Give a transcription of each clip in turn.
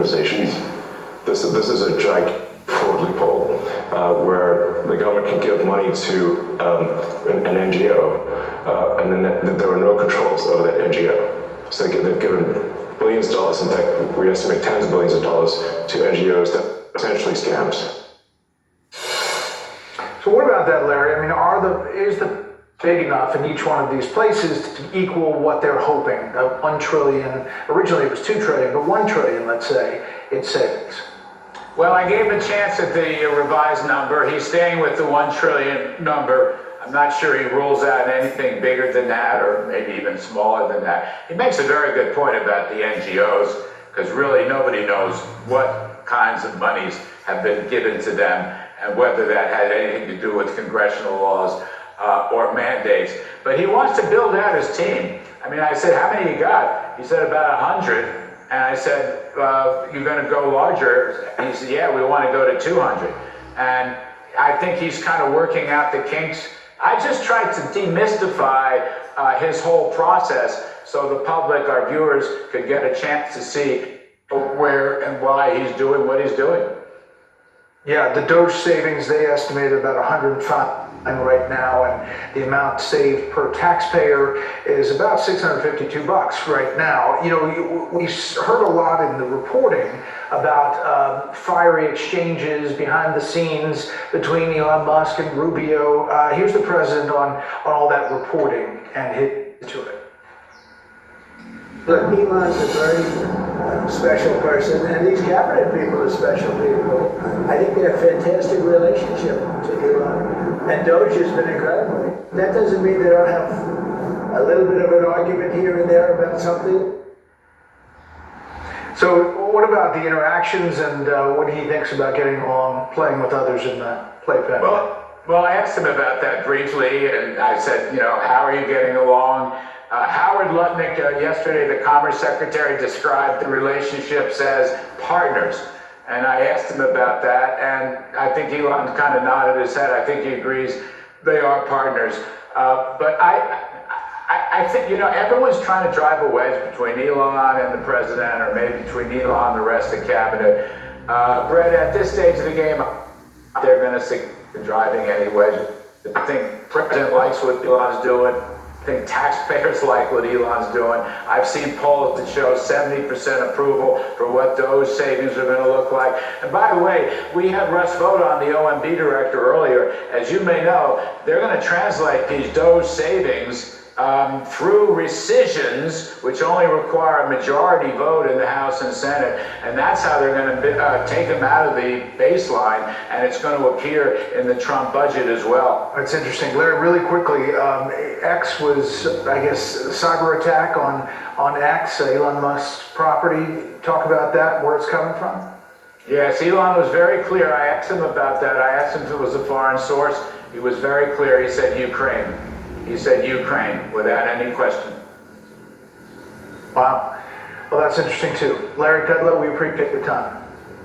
organizations. This is a gigantic fraud loophole where the government can give money to an NGO, and then there are no controls over that NGO. So they've given billions of dollars, in fact, we estimate tens of billions of dollars to NGOs that are essentially scams. So what about that, Larry? I mean, is the big enough in each one of these places to equal what they're hoping? The 1 trillion, originally it was 2 trillion, but 1 trillion, let's say, in savings. Well, I gave him a chance at the revised number. He's staying with the 1 trillion number. I'm not sure he rules out anything bigger than that, or maybe even smaller than that. He makes a very good point about the NGOs, because really nobody knows what kinds of monies have been given to them and whether that had anything to do with congressional laws or mandates. But he wants to build out his team. I mean, I said, how many you got? He said, about 100. And I said, you're going to go larger? And he said, yeah, we want to go to 200. And I think he's kind of working out the kinks. I just tried to demystify his whole process so the public, our viewers, could get a chance to see where and why he's doing what he's doing. Yeah, the Doge savings, they estimated about 105 right now, and the amount saved per taxpayer is about $652 right now. You know, we heard a lot in the reporting about fiery exchanges behind the scenes between Elon Musk and Rubio. Here's the president on all that reporting and hit to it. Look, Elon's a very special person, and these cabinet people are special people. I think they're a fantastic relationship to Elon. And Doge has been incredible. That doesn't mean they don't have a little bit of an argument here and there about something. So what about the interactions and what he thinks about getting along, playing with others in the playpen? Well, I asked him about that briefly, and I said, you know, how are you getting along? Howard Lutnick, yesterday, the Commerce Secretary, described the relationships as partners. And I asked him about that, and I think Elon kind of nodded his head. I think he agrees they are partners. But I think, you know, everyone's trying to drive a wedge between Elon and the president, or maybe between Elon and the rest of the cabinet. Brett, at this stage of the game, they're going to see driving any wedge. I think the president likes what Elon's doing. I think taxpayers like what Elon's doing. I've seen polls that show 70% approval for what those savings are going to look like. And by the way, we had Russ vote on the OMB director earlier. As you may know, they're going to translate these Doge savings through rescissions, which only require a majority vote in the House and Senate, and that's how they're going to take them out of the baseline, and it's going to appear in the Trump budget as well. That's interesting. Larry, really quickly, X was, I guess, a cyber attack on X, Elon Musk's property. Talk about that, where it's coming from. Yes, Elon was very clear. I asked him about that. I asked him if it was a foreign source. He was very clear. He said Ukraine. He said Ukraine, without any question. Wow. Well, that's interesting, too. Larry Kudlow, we appreciate your time.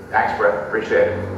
Thanks, Brett. Appreciate it.